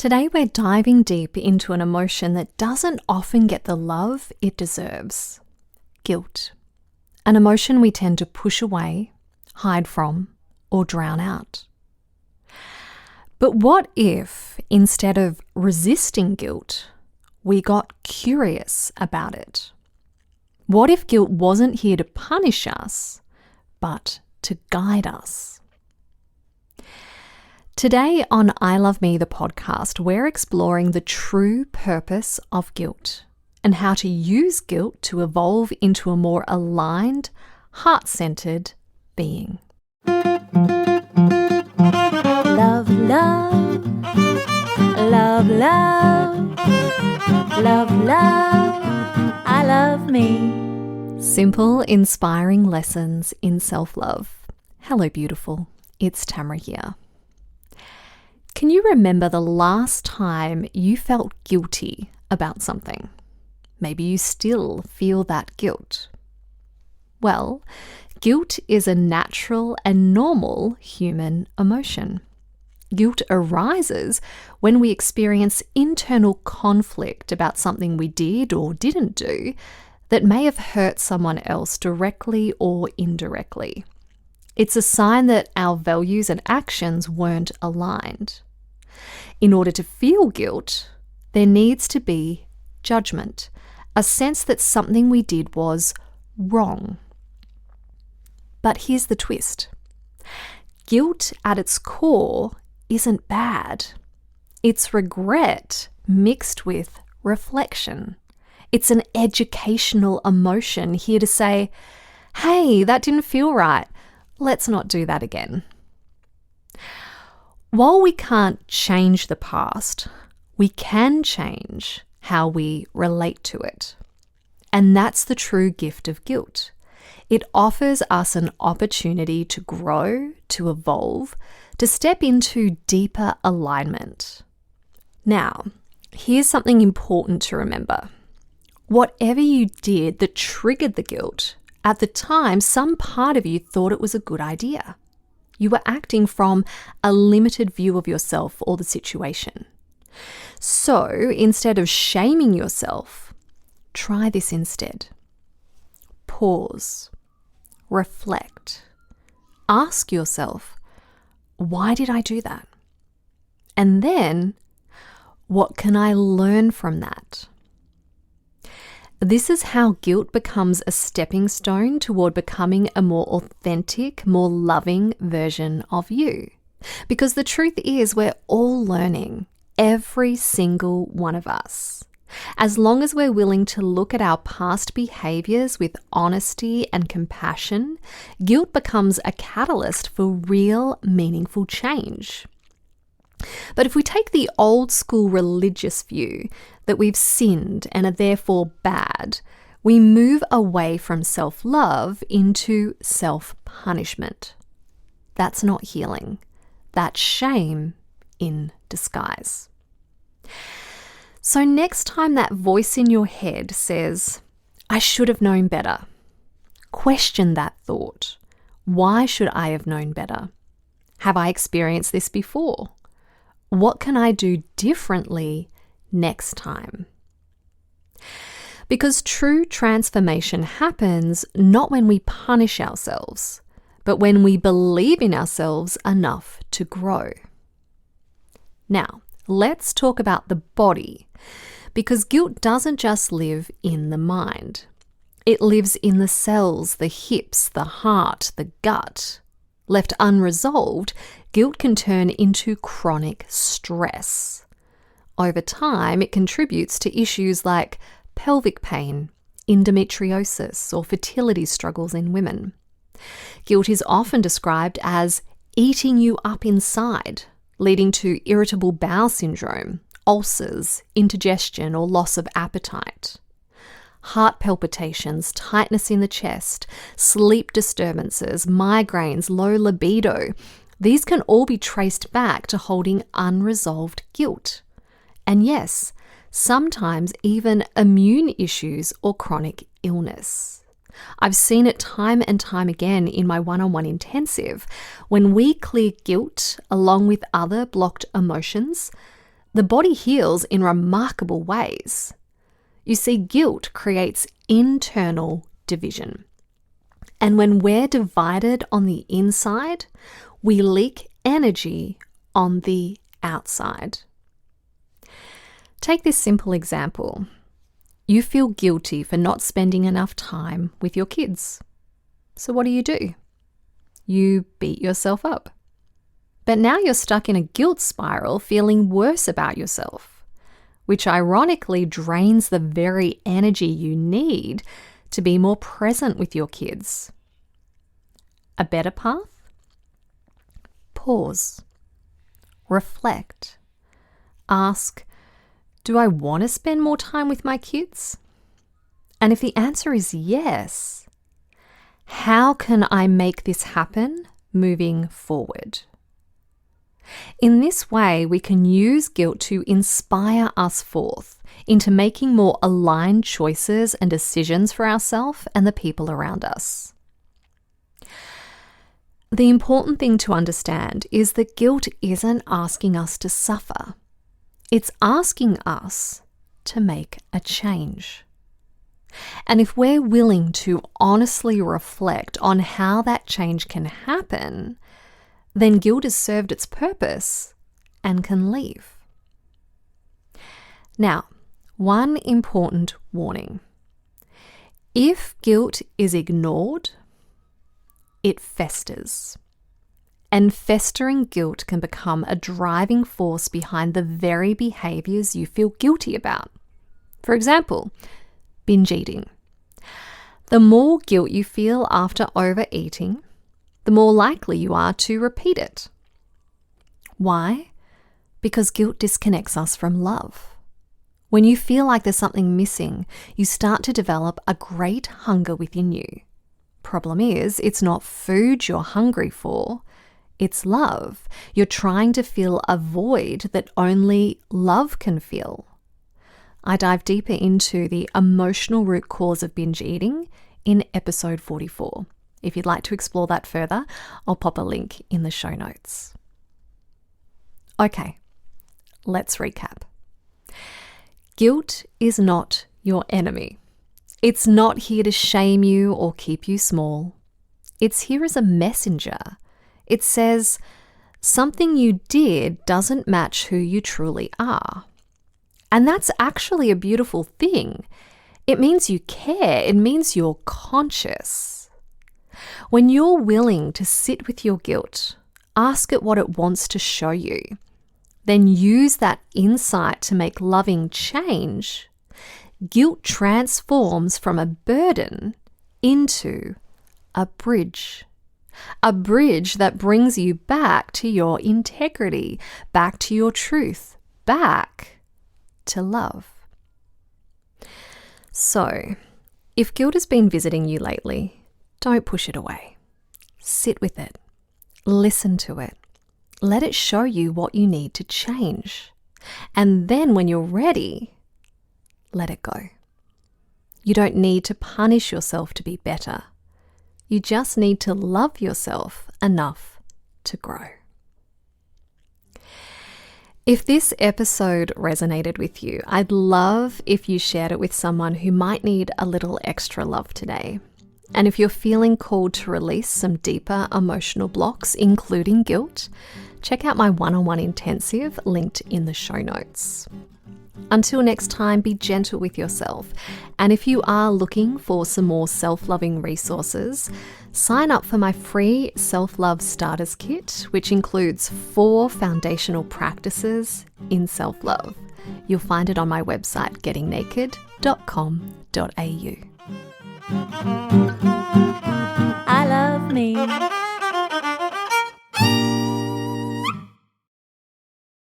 Today we're diving deep into an emotion that doesn't often get the love it deserves. Guilt. An emotion we tend to push away, hide from, or drown out. But what if, instead of resisting guilt, we got curious about it? What if guilt wasn't here to punish us, but to guide us? Today on I Love Me, the podcast, we're exploring the true purpose of guilt and how to use guilt to evolve into a more aligned, heart-centered being. Love, love, love, love, love, love, I love me. Simple, inspiring lessons in self-love. Hello, beautiful. It's Tamra here. Can you remember the last time you felt guilty about something? Maybe you still feel that guilt. Well, guilt is a natural and normal human emotion. Guilt arises when we experience internal conflict about something we did or didn't do that may have hurt someone else directly or indirectly. It's a sign that our values and actions weren't aligned. In order to feel guilt, there needs to be judgment, a sense that something we did was wrong. But here's the twist. Guilt at its core isn't bad. It's regret mixed with reflection. It's an educational emotion here to say, hey, that didn't feel right. Let's not do that again. While we can't change the past, we can change how we relate to it. And that's the true gift of guilt. It offers us an opportunity to grow, to evolve, to step into deeper alignment. Now, here's something important to remember. Whatever you did that triggered the guilt, at the time, some part of you thought it was a good idea. You were acting from a limited view of yourself or the situation. So instead of shaming yourself, try this instead. Pause. Reflect. Ask yourself, why did I do that? And then, what can I learn from that? This is how guilt becomes a stepping stone toward becoming a more authentic, more loving version of you. Because the truth is, we're all learning, every single one of us. As long as we're willing to look at our past behaviors with honesty and compassion, guilt becomes a catalyst for real, meaningful change. But if we take the old school religious view that we've sinned and are therefore bad, we move away from self-love into self-punishment. That's not healing. That's shame in disguise. So next time that voice in your head says, I should have known better, question that thought. Why should I have known better? Have I experienced this before? What can I do differently next time? Because true transformation happens not when we punish ourselves, but when we believe in ourselves enough to grow. Now, let's talk about the body, because guilt doesn't just live in the mind. It lives in the cells, the hips, the heart, the gut. Left unresolved, guilt can turn into chronic stress. Over time, it contributes to issues like pelvic pain, endometriosis, or fertility struggles in women. Guilt is often described as eating you up inside, leading to irritable bowel syndrome, ulcers, indigestion, or loss of appetite. Heart palpitations, tightness in the chest, sleep disturbances, migraines, low libido. These can all be traced back to holding unresolved guilt. And yes, sometimes even immune issues or chronic illness. I've seen it time and time again in my one-on-one intensive. When we clear guilt along with other blocked emotions, the body heals in remarkable ways. You see, guilt creates internal division. And when we're divided on the inside, we leak energy on the outside. Take this simple example. You feel guilty for not spending enough time with your kids. So what do? You beat yourself up. But now you're stuck in a guilt spiral, feeling worse about yourself, which ironically drains the very energy you need to be more present with your kids. A better path? Pause. Reflect. Ask, do I want to spend more time with my kids? And if the answer is yes, how can I make this happen moving forward? In this way, we can use guilt to inspire us forth into making more aligned choices and decisions for ourselves and the people around us. The important thing to understand is that guilt isn't asking us to suffer. It's asking us to make a change. And if we're willing to honestly reflect on how that change can happen, then guilt has served its purpose and can leave. Now, one important warning. If guilt is ignored, it festers. And festering guilt can become a driving force behind the very behaviors you feel guilty about. For example, binge eating. The more guilt you feel after overeating, the more likely you are to repeat it. Why? Because guilt disconnects us from love. When you feel like there's something missing, you start to develop a great hunger within you. Problem is, it's not food you're hungry for, it's love. You're trying to fill a void that only love can fill. I dive deeper into the emotional root cause of binge eating in episode 44. If you'd like to explore that further, I'll pop a link in the show notes. Okay, let's recap. Guilt is not your enemy. It's not here to shame you or keep you small. It's here as a messenger. It says, something you did doesn't match who you truly are. And that's actually a beautiful thing. It means you care. It means you're conscious. When you're willing to sit with your guilt, ask it what it wants to show you, then use that insight to make loving change, guilt transforms from a burden into a bridge that brings you back to your integrity, back to your truth, back to love. So, if guilt has been visiting you lately, don't push it away. Sit with it. Listen to it. Let it show you what you need to change. And then when you're ready, let it go. You don't need to punish yourself to be better. You just need to love yourself enough to grow. If this episode resonated with you, I'd love if you shared it with someone who might need a little extra love today. And if you're feeling called to release some deeper emotional blocks, including guilt, check out my one-on-one intensive linked in the show notes. Until next time, be gentle with yourself. And if you are looking for some more self-loving resources, sign up for my free Self-Love Starters Kit, which includes 4 foundational practices in self-love. You'll find it on my website, gettingnaked.com.au.